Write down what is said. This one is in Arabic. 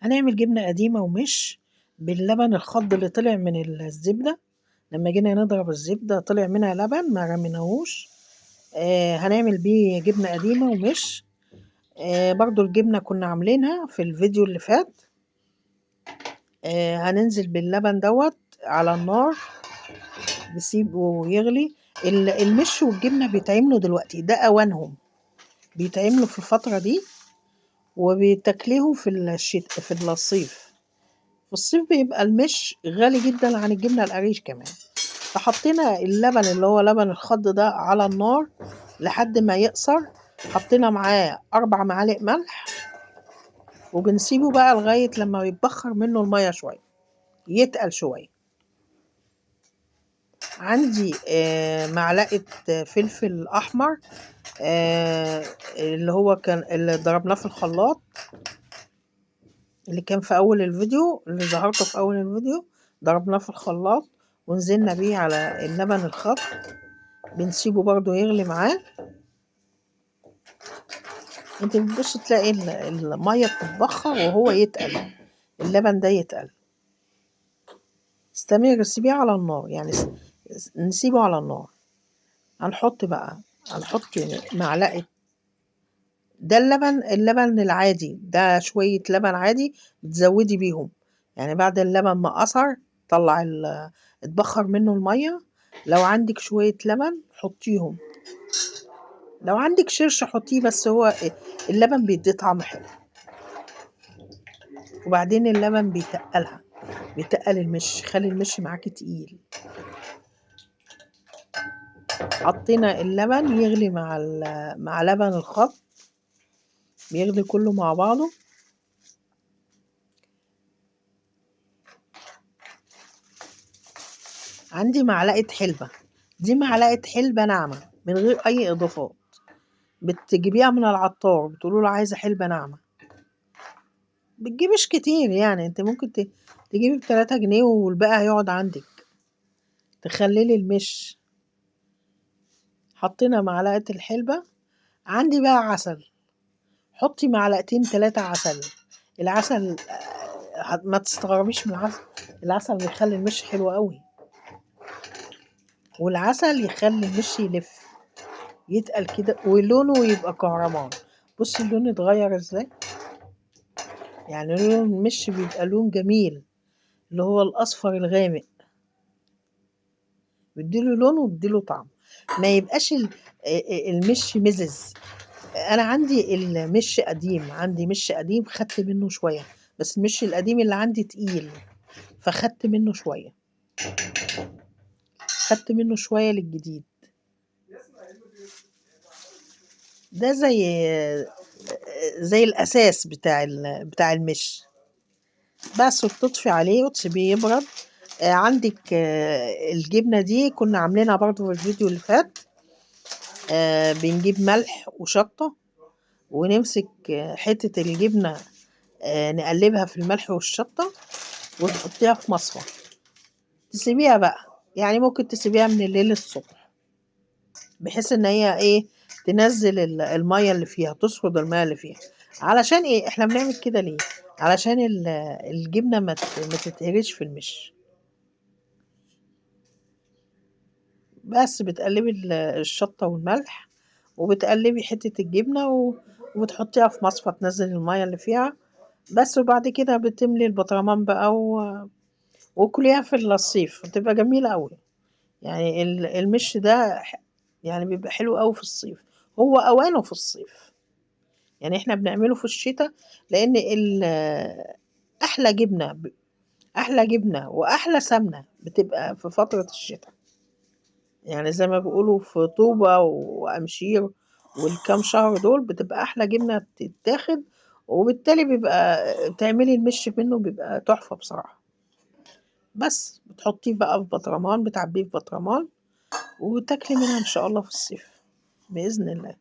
هنعمل جبنة قديمة ومش باللبن الخض اللي طلع من الزبدة. لما جينا نضرب الزبدة طلع منها لبن ما رميناهوش. هنعمل بيه جبنة قديمة ومش. برضو الجبنة كنا عاملينها في الفيديو اللي فات. هننزل باللبن دوت على النار، نسيبه يغلي. المش والجبنة بيتعملوا دلوقتي، ده أوانهم، بيتعملوا في الفترة دي وبيتاكليهم في الصيف. في الصيف بيبقى المش غالي جدا عن الجبنة القريش كمان. فحطينا اللبن اللي هو لبن الخض ده على النار لحد ما يقصر. حطينا معاه 4 معالق ملح، وبنسيبه بقى لغاية لما يتبخر منه المية شوية، يتقل شوية. عندي معلقة فلفل أحمر، اللي هو كان اللي ضربناه في الخلاط، اللي كان في أول الفيديو، اللي ظهرته في أول الفيديو. ضربناه في الخلاط ونزلنا بيه على اللبن الخض، بنسيبه برضو يغلي معاه. انت بتبص تلاقي المية بتتبخر وهو يتقل، اللبن ده يتقل. استمر، سيبيه على النار، يعني نسيبه على النار. هنحط معلقة، ده اللبن العادي ده، شوية لبن عادي بتزودي بيهم. يعني بعد اللبن ما قصر طلع اتبخر منه المية، لو عندك شوية لبن حطيهم، لو عندك شرش حطيه، بس هو اللبن بيدي طعم حلو. وبعدين اللبن بيتقل المش، خلي المش معاكي تقيل. حطينا اللبن يغلي مع لبن الخض، بيغلي كله مع بعضه. عندي معلقة حلبة، دي معلقة حلبة ناعمة من غير أي إضافات، بتجيبيها من العطار، بتقولوا له عايزة حلبة ناعمة. بتجيبش كتير، يعني انت ممكن تجيبي ب3 جنيه والباقي هيقعد عندك، تخللي المش. حطينا معلقة الحلبة. عندي بقى عسل، حطي 2-3 معالق عسل. العسل ما تستغربيش من العسل، العسل بيخلي المش حلو قوي، والعسل يخلي المش يلف يتقل كده ولونه يبقى كهرمان. بصي اللون اتغير ازاي، يعني لون المش بيبقى لون جميل، اللي هو الاصفر الغامق، بيديله لون وبيديله طعم، ما يبقاش المش مزز. انا عندي المش قديم، عندي مش قديم خدت منه شويه، بس المش القديم اللي عندي تقيل فخدت منه شويه، خدت منه شويه للجديد. ده زي الاساس بتاع المش. بس وتطفي عليه وتسيبيه يبرد. عندك الجبنه دي كنا عاملينها برضو في الفيديو اللي فات. بنجيب ملح وشطه ونمسك حته الجبنه، نقلبها في الملح والشطه وتحطيها في مصفى، تسيبيها بقى، يعني ممكن تسيبيها من الليل للصبح، بحيث ان هي ايه، تنزل المية اللي فيها، تصفد المية اللي فيها. علشان ايه احنا بنعمل كده ليه؟ علشان الجبنة ما تتهريش في المش. بس بتقلبي الشطة والملح، وبتقلبي حتة الجبنة وبتحطيها في مصفى تنزل المية اللي فيها بس. وبعد كده بتملي البطرمان بقى وكليها في الصيف، بتبقى جميلة قوي. يعني المش ده يعني بيبقى حلو قوي في الصيف، هو اوانه في الصيف. يعني احنا بنعمله في الشتاء، لان احلى جبنة واحلى سمنة بتبقى في فترة الشتاء. يعني زي ما بيقولوا في طوبة وامشير والكام شهر دول بتبقى احلى جبنة بتتاخد، وبالتالي بيبقى تعملي المش منه بيبقى تحفة بصراحة. بس بتحطيه بقى في بطرمان، بتعبيه في بطرمان وتاكلي منها ان شاء الله في الصيف بإذن الله.